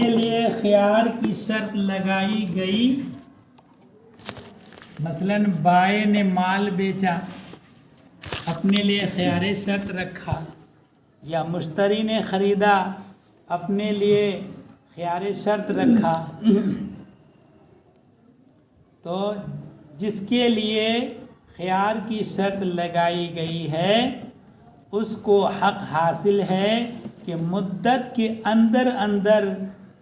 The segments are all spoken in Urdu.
کے لیے خیار کی شرط لگائی گئی، مثلاً بائع نے مال بیچا، اپنے لیے خیار شرط رکھا، یا مشتری نے خریدا، اپنے لیے خیار شرط رکھا، تو جس کے لیے خیار کی شرط لگائی گئی ہے اس کو حق حاصل ہے کہ مدت کے اندر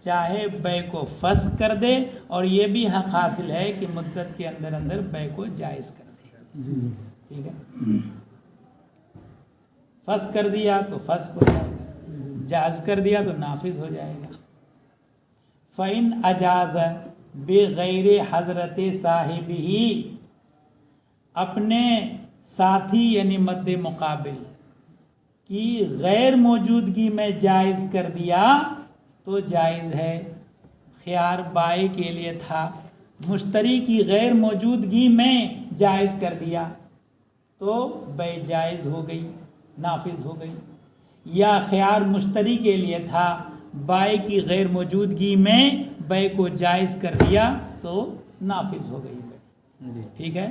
چاہے بیع کو فسخ کر دے، اور یہ بھی حق حاصل ہے کہ مدت کے اندر بیع کو جائز کر دے۔ ٹھیک ہے، فسخ کر دیا تو فسخ ہو جائے گا، جائز کر دیا تو نافذ ہو جائے گا۔ فَإِنْ أَجَازَ بِغَيْرِ حضرت صاحب ہی، اپنے ساتھی یعنی مد مقابل کی غیر موجودگی میں جائز کر دیا تو جائز ہے۔ خیار بائع کے لیے تھا، مشتری کی غیر موجودگی میں جائز کر دیا تو بیع جائز ہو گئی، نافذ ہو گئی۔ یا خیار مشتری کے لیے تھا، بائع کی غیر موجودگی میں بیع کو جائز کر دیا تو نافذ ہو گئی بیع۔ ٹھیک ہے،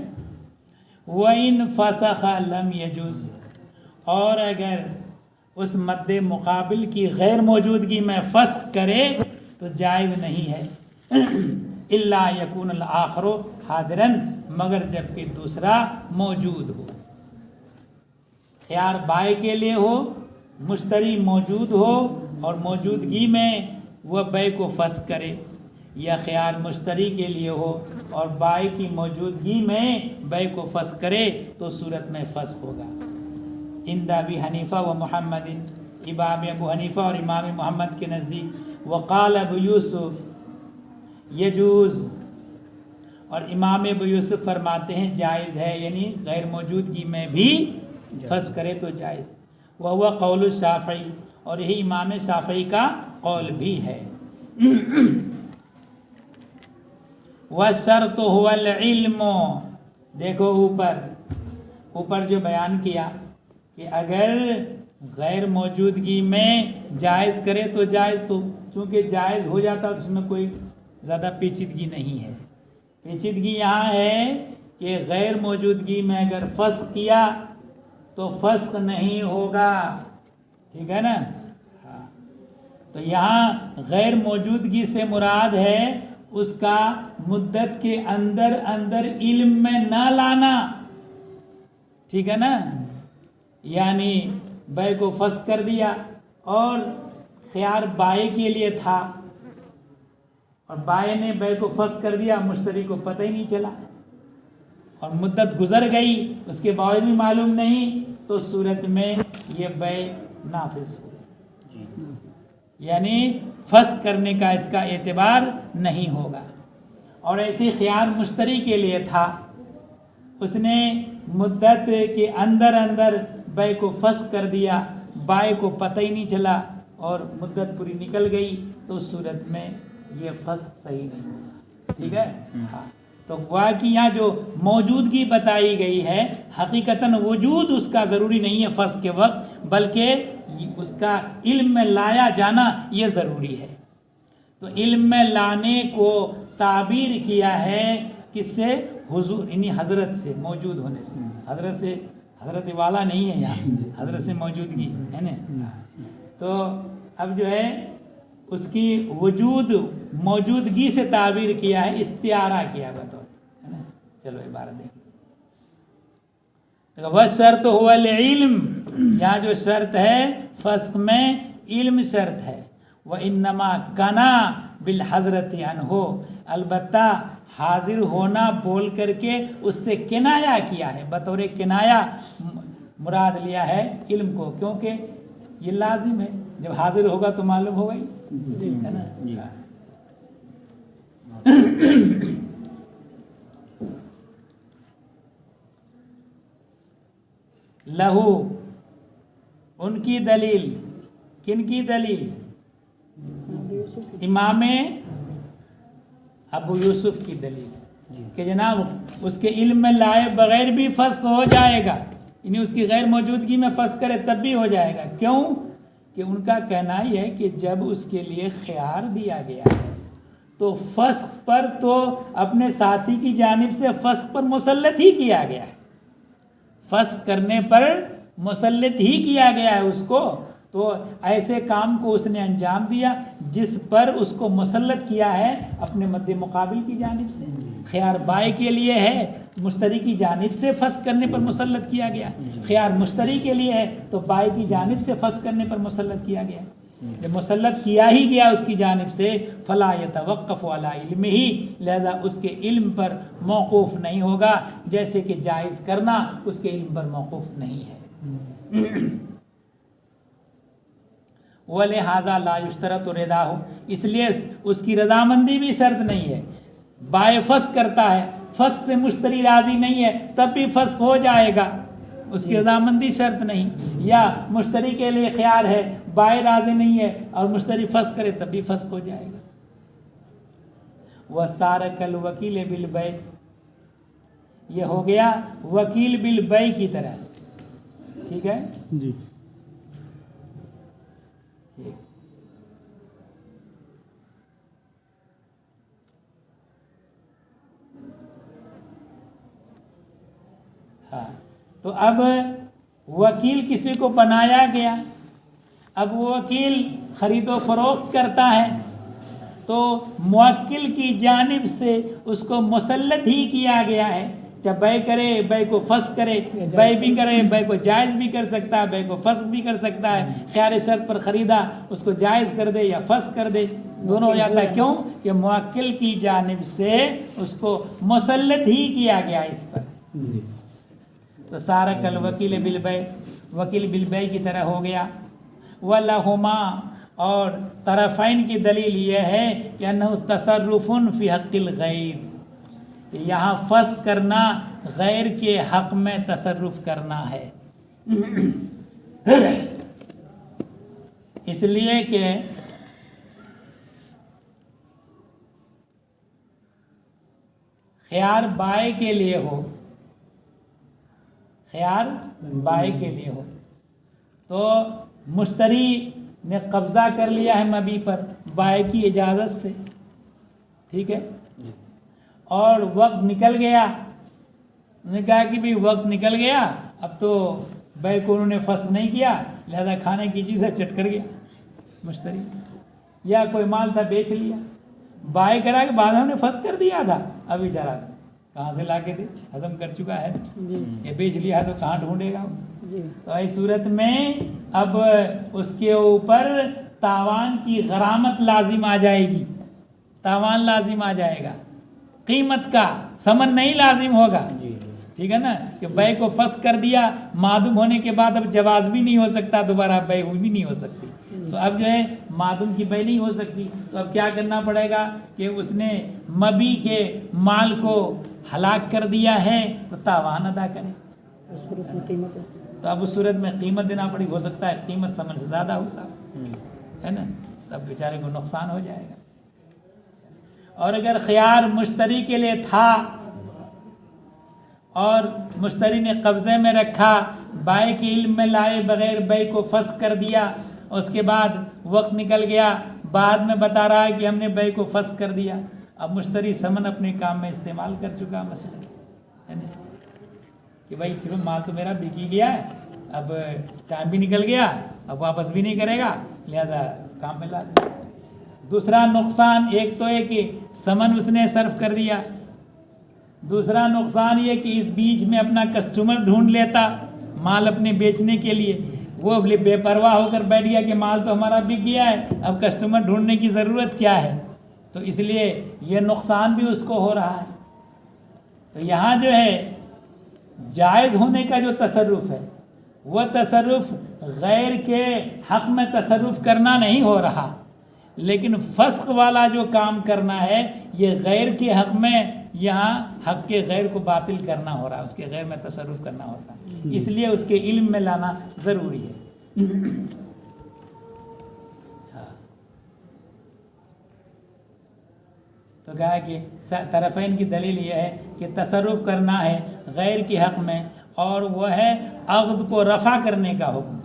وَإِنْ فَسَخَ لَمْ يَجُزْ، اور اگر اس مد مقابل کی غیر موجودگی میں فسخ کرے تو جائز نہیں ہے۔ إِلَّا يَكُونَ الْآخَرُ حَاضِرًا، مگر جب کہ دوسرا موجود ہو۔ خیار بائع کے لیے ہو، مشتری موجود ہو اور موجودگی میں وہ بیع کو فسخ کرے، یا خیار مشتری کے لیے ہو اور بائع کی موجودگی میں بیع کو فسخ کرے تو صورت میں فسخ ہوگا۔ عند ابی حنیفہ و محمد، امام ابو حنیفہ اور امام محمد کے نزدیک، وقال ابو یوسف یجوز، اور امام ابو یوسف فرماتے ہیں جائز ہے، یعنی غیر موجودگی میں بھی فسخ کرے تو جائز۔ وہو قول الشافعی، اور یہی امام شافعی کا قول بھی ہے۔ وَالشَّرْطُ هُوَ الْعِلْمُ، دیکھو اوپر جو بیان کیا کہ اگر غیر موجودگی میں جائز کرے تو جائز، تو چونکہ جائز ہو جاتا تو اس میں کوئی زیادہ پیچیدگی نہیں ہے۔ پیچیدگی یہاں ہے کہ غیر موجودگی میں اگر فسخ کیا تو فسخ نہیں ہوگا۔ ٹھیک ہے نا، ہاں، تو یہاں غیر موجودگی سے مراد ہے اس کا مدت کے اندر علم میں نہ لانا۔ ٹھیک ہے نا، یعنی بیع کو فسخ کر دیا اور خیار بائع کے لیے تھا، اور بائع نے بیع کو فسخ کر دیا، مشتری کو پتہ ہی نہیں چلا، اور مدت گزر گئی اس کے باوجود بھی معلوم نہیں، تو صورت میں یہ بیع نافذ ہو، یعنی فسخ کرنے کا اس کا اعتبار نہیں ہوگا۔ اور ایسی خیار مشتری کے لیے تھا، اس نے مدت کے اندر بیع کو فسخ کر دیا، بائع کو پتہ ہی نہیں چلا اور مدت پوری نکل گئی، تو اس صورت میں یہ فسخ صحیح نہیں ہوگا۔ ٹھیک ہے، ہاں، تو گویا کہ یہاں جو موجودگی بتائی گئی ہے، حقیقتاً وجود اس کا ضروری نہیں ہے فسخ کے وقت، بلکہ اس کا علم میں لایا جانا یہ ضروری ہے۔ تو علم میں لانے کو تعبیر کیا ہے کس سے؟ حضور، یعنی حضرت سے، موجود ہونے سے۔ حضرت سے، حضرت والا نہیں ہے یہاں، حضرت سے موجودگی ہے نا۔ تو اب جو ہے اس کی موجودگی سے تعبیر کیا ہے، استعارہ کیا بطور، ہے نا۔ چلو عبارت دیکھ لو۔ وَالشَّرْطُ هُوَ الْعِلْمُ، یہاں جو شرط ہے فسخ میں علم شرط ہے۔ وَإِنَّمَا كَنَا بِالْحَضْرَةِ عَنْهُ، البتہ حاضر ہونا بول کر کے اس سے کنایا کیا ہے، بطور کنایا مراد لیا ہے علم کو، کیونکہ یہ لازم ہے، جب حاضر ہوگا تو معلوم ہوگا ہی، ہے نا۔ لہو، ان کی دلیل، کن کی دلیل؟ امام ابو یوسف کی دلیل کہ جناب اس کے علم میں لائے بغیر بھی فسخ ہو جائے گا، یعنی اس کی غیر موجودگی میں فسخ کرے تب بھی ہو جائے گا۔ کیوں کہ ان کا کہنا یہ ہے کہ جب اس کے لیے خیار دیا گیا ہے تو فسخ پر تو اپنے ساتھی کی جانب سے فسخ پر مسلط ہی کیا گیا ہے، فسخ کرنے پر مسلط ہی کیا گیا ہے اس کو، تو ایسے کام کو اس نے انجام دیا جس پر اس کو مسلط کیا ہے اپنے مد مقابل کی جانب سے۔ خیار بائع کے لیے ہے، مشتری کی جانب سے فسخ کرنے پر مسلط کیا گیا، خیار مشتری کے لیے ہے تو بائع کی جانب سے فسخ کرنے پر مسلط کیا گیا۔ جب مسلط کیا ہی گیا اس کی جانب سے فلا یتوقف علی علمہ، لہذا اس کے علم پر موقوف نہیں ہوگا، جیسے کہ جائز کرنا اس کے علم پر موقوف نہیں ہے۔ وَلِهَذَا لَا يُشْتَرَطُ رِضَاهُ، اس لیے اس کی رضامندی بھی شرط نہیں ہے۔ بائع فسخ کرتا ہے، فسخ سے مشتری راضی نہیں ہے تب بھی فسخ ہو جائے گا، اس کی رضامندی شرط نہیں۔ یا مشتری کے لیے خیار ہے، بائع راضی نہیں ہے اور مشتری فسخ کرے تب بھی فسخ ہو جائے گا۔ وَصَارَ كَالْوَكِيلِ بِالْبَيْعِ، یہ ہو گیا وکیل بالبیع کی طرح، ٹھیک ہے جی ہاں۔ تو اب وکیل کسی کو بنایا گیا، اب وہ وکیل خرید و فروخت کرتا ہے تو موکل کی جانب سے اس کو مسلط ہی کیا گیا ہے، جب بیع کرے بیع کو فسخ کرے، بیع بھی کرے بیع کو جائز بھی کر سکتا ہے، بیع کو فسخ بھی کر سکتا ہے، خیار شرط پر خریدا اس کو جائز کر دے یا فسخ کر دے، دونوں ہو جاتا ہے۔ کیوں کہ موکل کی جانب سے اس کو مسلط ہی کیا گیا اس پر۔ تو سارا کل وکیل بالبیع، وکیل بالبیع کی طرح ہو گیا۔ وَلَهُمَا، اور طرفین کی دلیل یہ ہے کہ انہ تصرف فی حق الغیر، یہاں فسخ کرنا غیر کے حق میں تصرف کرنا ہے، اس لیے کہ خیار بائع کے لیے ہو، خیار بائع کے لیے ہو تو مشتری نے قبضہ کر لیا ہے مبیع پر بائع کی اجازت سے، ٹھیک ہے، اور وقت نکل گیا، انہوں نے کہا کہ بھی وقت نکل گیا اب تو بیع کو انہوں نے فسخ نہیں کیا لہذا کھانے کی چیز ہے چٹ کر گیا مشتری، یا کوئی مال تھا بیچ لیا، بائع کرا کہ بعد میں ہم نے فسخ کر دیا تھا، اب بیچارہ کہاں سے لا کے دے، ہضم کر چکا ہے یہ بیچ لیا تو کہاں ڈھونڈے گا، تو اس صورت میں اب اس کے اوپر تاوان کی غرامت لازم آ جائے گی، تاوان لازم آ جائے گا، قیمت کا ثمن نہیں لازم ہوگا، ٹھیک ہے نا، کہ بیع کو فسخ کر دیا معدوم ہونے کے بعد اب جواز بھی نہیں ہو سکتا، دوبارہ بیع بھی نہیں ہو سکتی، تو اب جو ہے معدوم کی بیع نہیں ہو سکتی، تو اب کیا کرنا پڑے گا کہ اس نے مبیع کے مال کو ہلاک کر دیا ہے تو تاوان ادا کرے، تو اب اس صورت میں قیمت دینا پڑی، ہو سکتا ہے قیمت ثمن سے زیادہ ہو صاحب، ہے نا، تب بیچارے کو نقصان ہو جائے گا۔ اور اگر خیار مشتری کے لیے تھا اور مشتری نے قبضے میں رکھا، بائع کے علم میں لائے بغیر بیع کو فسخ کر دیا، اس کے بعد وقت نکل گیا، بعد میں بتا رہا ہے کہ ہم نے بیع کو فسخ کر دیا، اب مشتری ثمن اپنے کام میں استعمال کر چکا، مسئلہ ہے نا کہ بھائی چلو مال تو میرا بک ہی گیا ہے، اب ٹائم بھی نکل گیا، اب واپس بھی نہیں کرے گا لہذا کام میں لا دیں۔ دوسرا نقصان ایک تو ہے کہ ثمن اس نے صرف کر دیا، دوسرا نقصان یہ کہ اس بیچ میں اپنا کسٹمر ڈھونڈ لیتا مال اپنے بیچنے کے لیے، وہ بے پرواہ ہو کر بیٹھ گیا کہ مال تو ہمارا بک گیا ہے، اب کسٹمر ڈھونڈنے کی ضرورت کیا ہے، تو اس لیے یہ نقصان بھی اس کو ہو رہا ہے۔ تو یہاں جو ہے جائز ہونے کا جو تصرف ہے وہ تصرف غیر کے حق میں تصرف کرنا نہیں ہو رہا، لیکن فسخ والا جو کام کرنا ہے یہ غیر کے حق میں، یہاں حق کے غیر کو باطل کرنا ہو رہا ہے، اس کے غیر میں تصرف کرنا ہوتا ہے، اس لیے اس کے علم میں لانا ضروری ہے۔ تو کہا کہ طرفین کی دلیل یہ ہے کہ تصرف کرنا ہے غیر کے حق میں، اور وہ ہے عقد کو رفع کرنے کا حکم،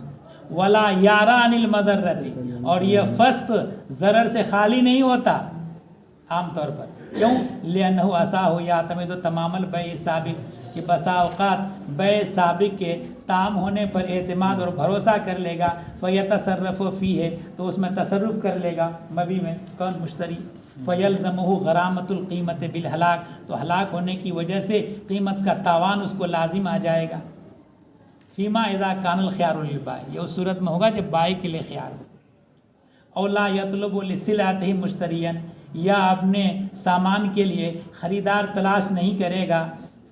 ولا یارا انل مضرتی، اور یہ فسق ضرر سے خالی نہیں ہوتا عام طور پر. کیوں؟ لأنہ اساہ یعتمد تمام البیع سابق، کہ بسا اوقات بیع سابق کے تام ہونے پر اعتماد اور بھروسہ کر لے گا. فیتصرف فیہ، تو اس میں تصرف کر لے گا مبی میں، کون؟ مشتری. فیلزمہ غرامۃ القیمت بالہلاک، تو ہلاک ہونے کی وجہ سے قیمت کا تاوان اس کو لازم آ جائے گا. فیما اذا کان الخیار للبائع، یہ اس صورت میں ہوگا جب بائع کے لیے خیار ہو. اور لا یطلب لصلاتہ مشتریا، یا اپنے سامان کے لیے خریدار تلاش نہیں کرے گا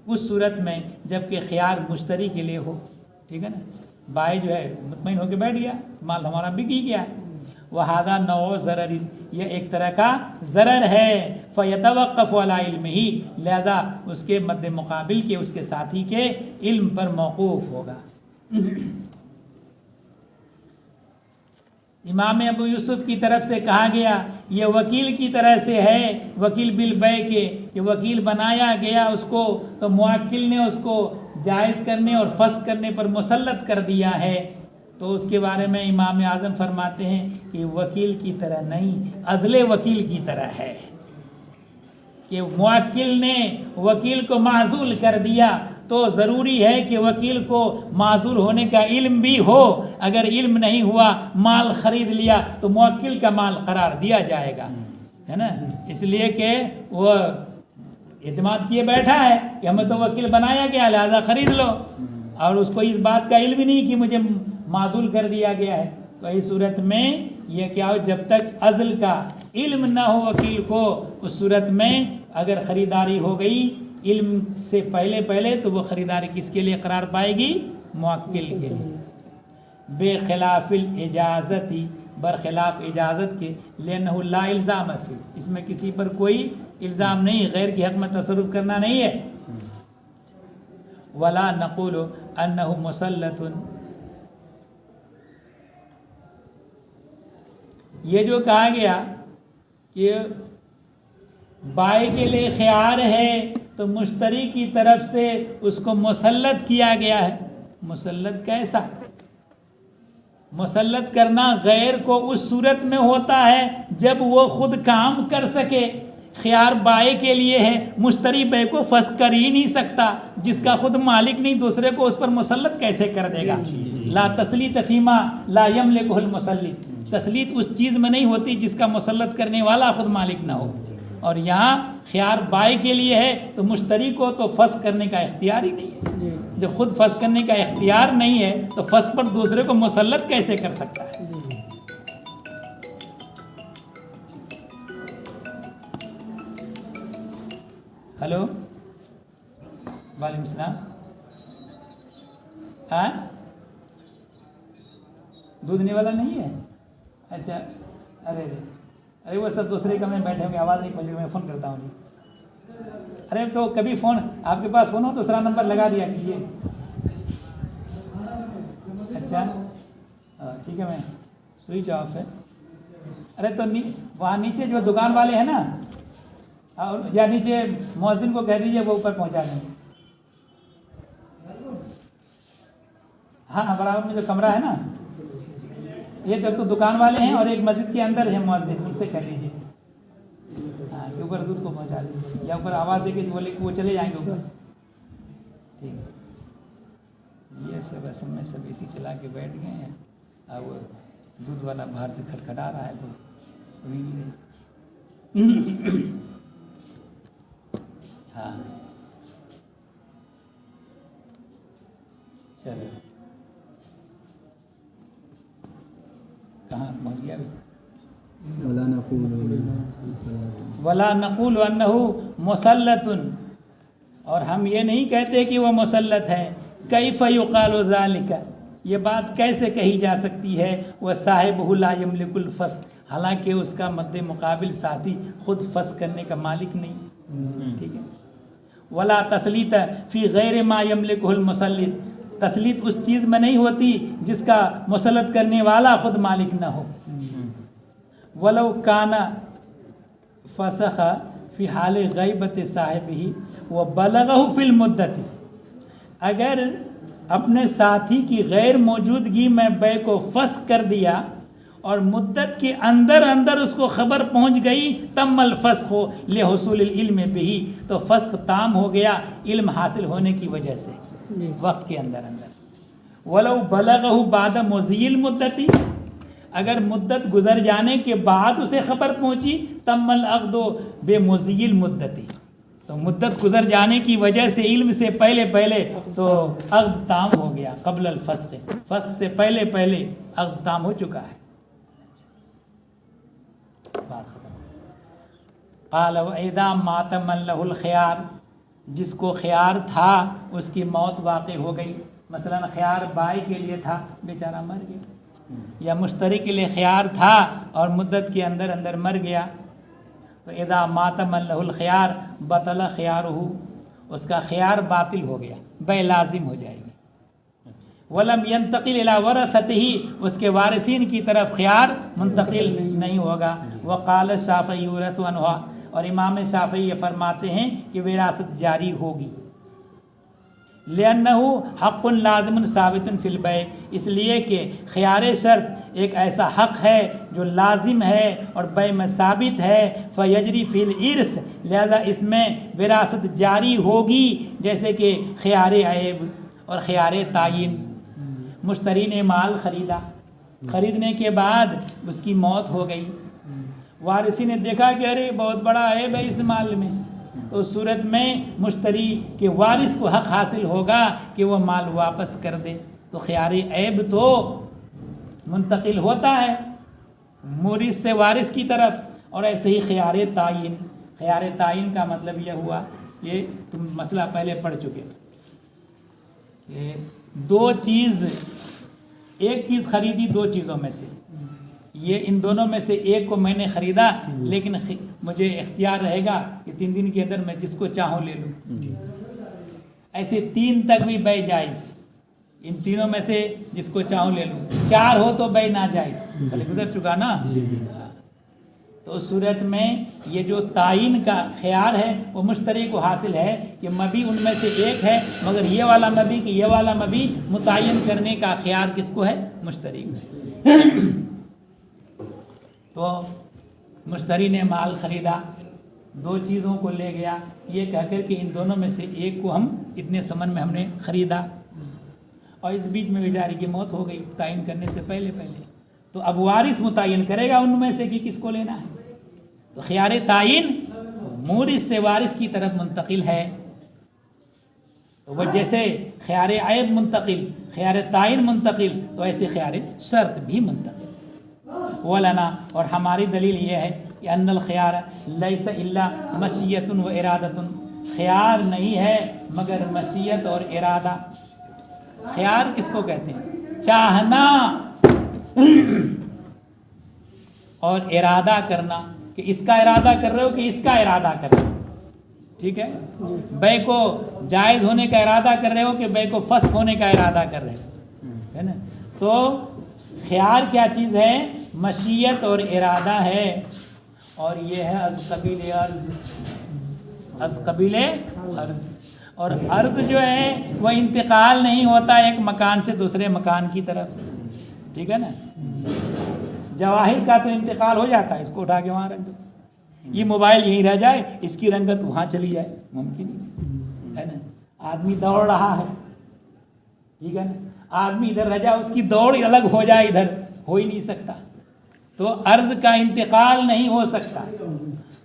اس صورت میں جب کہ خیار مشتری کے لیے ہو. ٹھیک ہے نا، بائع جو ہے مطمئن ہو کے بیٹھ گیا، مال ہمارا بک ہی گیا. وہذا نوع ضرر، یہ ایک طرح کا ضرر ہے. فیتوقف علی علمہ، لہذا اس کے مد مقابل کے اس کے ساتھی کے علم پر موقوف ہوگا. امام ابو یوسف کی طرف سے کہا گیا یہ وکیل کی طرح سے ہے، وکیل بالبیع کے، کہ وکیل بنایا گیا اس کو تو موکل نے اس کو جائز کرنے اور فسخ کرنے پر مسلط کر دیا ہے. تو اس کے بارے میں امام اعظم فرماتے ہیں کہ وکیل کی طرح نہیں، عزل وکیل کی طرح ہے، کہ موکل نے وکیل کو معزول کر دیا تو ضروری ہے کہ وکیل کو معزول ہونے کا علم بھی ہو. اگر علم نہیں ہوا، مال خرید لیا تو موکل کا مال قرار دیا جائے گا، ہے نا. اس لیے کہ وہ اعتماد کیے بیٹھا ہے کہ ہمیں تو وکیل بنایا گیا لہذا خرید لو، اور اس کو اس بات کا علم نہیں کہ مجھے معزول کر دیا گیا ہے. تو اس صورت میں یہ کیا ہو، جب تک عزل کا علم نہ ہو وکیل کو، اس صورت میں اگر خریداری ہو گئی علم سے پہلے تو وہ خریداری کس کے لیے قرار پائے گی؟ موکل کے لیے. بے خلاف الاجازتی، برخلاف اجازت کے، لأنہ لا الزام فی، اس میں کسی پر کوئی الزام نہیں، غیر کے حق میں تصرف کرنا نہیں ہے. ولا نقول انہ مسلط، یہ جو کہا گیا کہ بائع کے لیے خیار ہے تو مشتری کی طرف سے اس کو مسلط کیا گیا ہے. مسلط کیسا؟ مسلط کرنا غیر کو اس صورت میں ہوتا ہے جب وہ خود کام کر سکے. خیار بائع کے لیے ہے، مشتری بائع کو فسخ کر ہی نہیں سکتا، جس کا خود مالک نہیں دوسرے کو اس پر مسلط کیسے کر دے گا؟ لا تسلیط فیما لا یملکہ المسلط، تسلیط اس چیز میں نہیں ہوتی جس کا مسلط کرنے والا خود مالک نہ ہو. اور یہاں خیار بائع کے لیے ہے تو مشتری کو تو فسخ کرنے کا اختیار ہی نہیں ہے. جب خود فسخ کرنے کا اختیار نہیں ہے تو فسخ پر دوسرے کو مسلط کیسے کر سکتا ہے؟ ہلو، وعلیکم السلام. ہاں، دودھ نہیں والا نہیں ہے؟ اچھا، ارے وہ سب دوسرے کمرے میں بیٹھے ہوں گے، آواز نہیں پہنچے، میں فون کرتا ہوں جی. ارے تو کبھی فون آپ کے پاس فون ہو دوسرا نمبر لگا دیا کیجیے. اچھا ٹھیک ہے، میں سوئچ آف ہے. ارے تو وہاں نیچے جو دکان والے ہیں نا، یا نیچے مؤذن کو کہہ دیجیے وہ اوپر پہنچا دیں. ہاں، برابر میں جو کمرہ ہے نا، یہ تو دکان والے ہیں اور ایک مسجد کے اندر ہے مؤذن، ان سے کہہ دیجیے ہاں کہ اوپر دودھ کو پہنچا دیجیے، یا اوپر آواز دے کے بولے کہ وہ چلے جائیں گے اوپر. ٹھیک، یہ سب اصل میں سب اسی چلا کے بیٹھ گئے ہیں. اب وہ دودھ والا باہر سے کھٹکھٹا رہا ہے تو سن ہی نہیں رہے. ہاں چلو، کہاں پہنچ گیا ابھی؟ ولا نقول انہ مسلط، اور ہم یہ نہیں کہتے کہ وہ مسلط ہے. کیف یقال ذلک، یہ بات کیسے کہی جا سکتی ہے؟ وہ صاحبہ لا یملک الفسخ، حالانکہ اس کا مد مقابل ساتھی خود فسخ کرنے کا مالک نہیں. ٹھیک ہے. ولا تسلیط فی غیر ما یملکہ المسلط، تسلیط اس چیز میں نہیں ہوتی جس کا مسلط کرنے والا خود مالک نہ ہو. ولو کان فسخ فی حال غیبت صاحبہ وبلغہ فی المدت، اپنے ساتھی کی غیر موجودگی میں بے کو فسخ کر دیا اور مدت کے اندر اندر اس کو خبر پہنچ گئی، تم الفسخ لحصول العلم بھی، تو فسخ تام ہو گیا علم حاصل ہونے کی وجہ سے وقت کے اندر اندر۔ ولو بلغہ بعد مضی المدتی، اگر مدت گزر جانے کے بعد اسے خبر پہنچی، تم العقد بمضی المدتی، تو مدت گزر جانے کی وجہ سے علم سے پہلے تو عقد تام ہو گیا، قبل الفسخ، فسخ سے پہلے عقد تام ہو چکا ہے۔ بات ختم۔ قال واذا مات من له الخيار، جس کو خیار تھا اس کی موت واقع ہو گئی، مثلا خیار بائی کے لیے تھا، بیچارہ مر گیا، یا مشتری کے لیے خیار تھا اور مدت کے اندر اندر مر گیا، تو اذا مات من له الخيار بطل خیارہ، اس کا خیار باطل ہو گیا، بے لازم ہو جائے گی۔ ولم ينتقل الى ورثته، اس کے وارثین کی طرف خیار منتقل نہیں ہوگا۔ وقال الشافعی یورث عنہ، اور امام شافعی یہ فرماتے ہیں کہ وراثت جاری ہوگی۔ لأنہ حق لازم ثابت فی البیع، اس لیے کہ خیار شرط ایک ایسا حق ہے جو لازم ہے اور بیع میں ثابت ہے، فیجری فی الارث، لہذا اس میں وراثت جاری ہوگی، جیسے کہ خیار عیب اور خیار تعین۔ مشتری نے مال خریدا، خریدنے کے بعد اس کی موت ہو گئی، وارثی نے دیکھا کہ ارے بہت بڑا عیب ہے اس مال میں، تو اس صورت میں مشتری کے وارث کو حق حاصل ہوگا کہ وہ مال واپس کر دے، تو خیار عیب تو منتقل ہوتا ہے مورث سے وارث کی طرف، اور ایسے ہی خیار تعین۔ خیار تعین کا مطلب یہ ہوا کہ تم مسئلہ پہلے پڑھ چکے کہ ایک چیز خریدی دو چیزوں میں سے، یہ ان دونوں میں سے ایک کو میں نے خریدا، لیکن مجھے اختیار رہے گا کہ 3 دن کے اندر میں جس کو چاہوں لے لوں، ایسے 3 تک بھی بیع جائز، ان تینوں میں سے جس کو چاہوں لے لوں، 4 ہو تو بیع ناجائز، پہلے گزر چکا نا۔ تو اس صورت میں یہ جو تعین کا خیار ہے وہ مشتری کو حاصل ہے کہ مبی ان میں سے ایک ہے، مگر یہ والا مبی کہ یہ والا مبی متعین کرنے کا خیار کس کو ہے؟ مشتری کو۔ تو مشتری نے مال خریدا، 2 چیزوں کو لے گیا، یہ کہہ کر کہ ان دونوں میں سے ایک کو ہم اتنے ثمن میں ہم نے خریدا، اور اس بیچ میں بیچاری کی موت ہو گئی تعین کرنے سے پہلے، تو اب وارث متعین کرے گا ان میں سے کہ کس کو لینا ہے۔ تو خیار تعین مورث سے وارث کی طرف منتقل ہے، تو وہ جیسے خیار عیب منتقل، خیار تعین منتقل، تو ایسے خیار شرط بھی منتقل۔ ولنا، اور ہماری دلیل یہ ہے کہ ان الخیار لیس الا مشیت و ارادۃ، خیار نہیں ہے مگر مشیت اور ارادہ۔ خیار کس کو کہتے ہیں؟ چاہنا اور ارادہ کرنا، کہ اس کا ارادہ کر رہے ہو کہ اس کا ارادہ کر رہے ہو، ٹھیک ہے؟ بیع کو جائز ہونے کا ارادہ کر رہے ہو کہ بیع کو فسخ ہونے کا ارادہ کر رہے ہو، ہے نا؟ تو خیار کیا چیز ہے؟ مشیت اور ارادہ ہے، اور یہ ہے از قبیل عرض، اور عرض جو ہے وہ انتقال نہیں ہوتا ایک مکان سے دوسرے مکان کی طرف، ٹھیک ہے نا؟ جواہر کا تو انتقال ہو جاتا ہے، اس کو اٹھا کے وہاں رکھ دو، یہ موبائل یہیں رہ جائے، اس کی رنگت وہاں چلی جائے، ممکن ہی ہے نا؟ آدمی دوڑ رہا ہے، ٹھیک ہے نا؟ آدمی ادھر رہ جائے، اس کی دوڑ الگ ہو جائے، ادھر ہو ہی نہیں سکتا، تو عرض کا انتقال نہیں ہو سکتا۔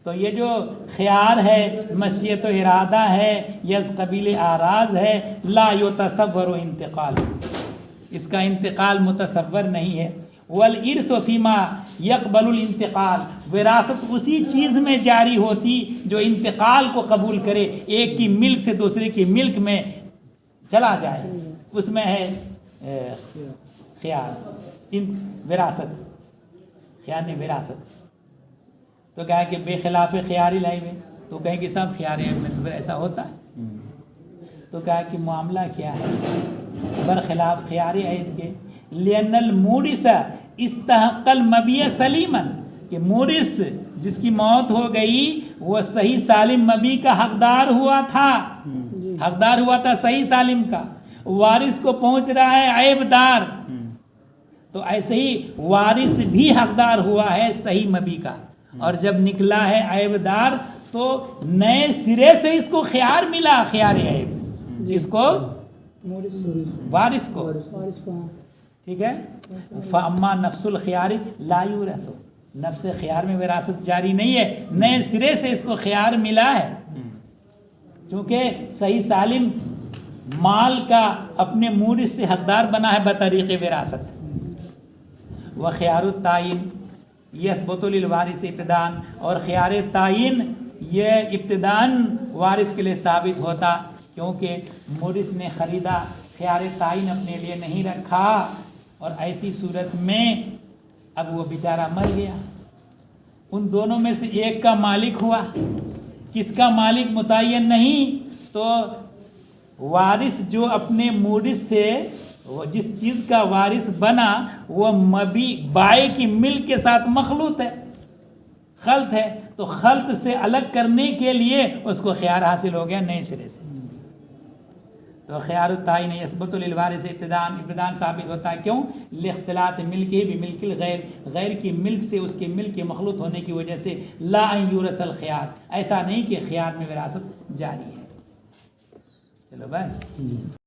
تو یہ جو خیار ہے مشیت و ارادہ ہے، یہ از قبیل آراز ہے، لا یتصور انتقال، اس کا انتقال متصور نہیں ہے۔ والارث فیما یقبل الانتقال، وراثت اسی چیز میں جاری ہوتی جو انتقال کو قبول کرے، ایک کی ملک سے دوسرے کی ملک میں چلا جائے، اس میں ہے خیار، وراثت، خیار نے وراثت۔ تو کہا کہ بے خلاف خیار العیب ہے، تو کہیں کہ سب خیار عیب میں تو پھر ایسا ہوتا ہے، تو کہا کہ معاملہ کیا ہے برخلاف خیار عیب کے؟ لأن المورث استحق المبی سلیما، کہ مورث جس کی موت ہو گئی وہ صحیح سالم مبی کا حقدار ہوا تھا، حقدار ہوا تھا صحیح سالم کا، وارث کو پہنچ رہا ہے عیب دار، تو ایسے ہی وارث بھی حقدار ہوا ہے صحیح مبی کا، اور جب نکلا ہے عیب دار تو نئے سرے سے اس کو خیار ملا، خیار عیب، اس کو وارث کو، ٹھیک ہے. فاما نفس الخیار لا یورث، نفس خیار میں وراثت جاری نہیں ہے، نئے سرے سے اس کو خیار ملا ہے، چونکہ صحیح سالم مال کا اپنے مورث سے حقدار بنا ہے بطریق وراثت. وخیار التعین یثبت للوارث ابتداء، اور خیار تعین یہ ابتداء وارث کے لیے ثابت ہوتا، کیونکہ مورث نے خریدا، خیار تعین اپنے لیے نہیں رکھا، اور ایسی صورت میں اب وہ بیچارہ مر گیا، ان دونوں میں سے ایک کا مالک ہوا، کس کا مالک متعین نہیں، تو وارث جو اپنے مورث سے وہ جس چیز کا وارث بنا وہ مبی بائے کی ملک کے ساتھ مخلوط ہے، خلط ہے، تو خلط سے الگ کرنے کے لیے اس کو خیار حاصل ہو گیا نئے سرے سے. تو خیار التعین یثبت للوارث ابتداء ثابت ہوتا ہے، کیوں؟ لاختلاط ملکہ بملک الغیر، غیر کی ملک سے اس کے ملک کے مخلوط ہونے کی وجہ سے، لا ان یورث الخیار، ایسا نہیں کہ خیار میں وراثت جاری ہے. چلو بس.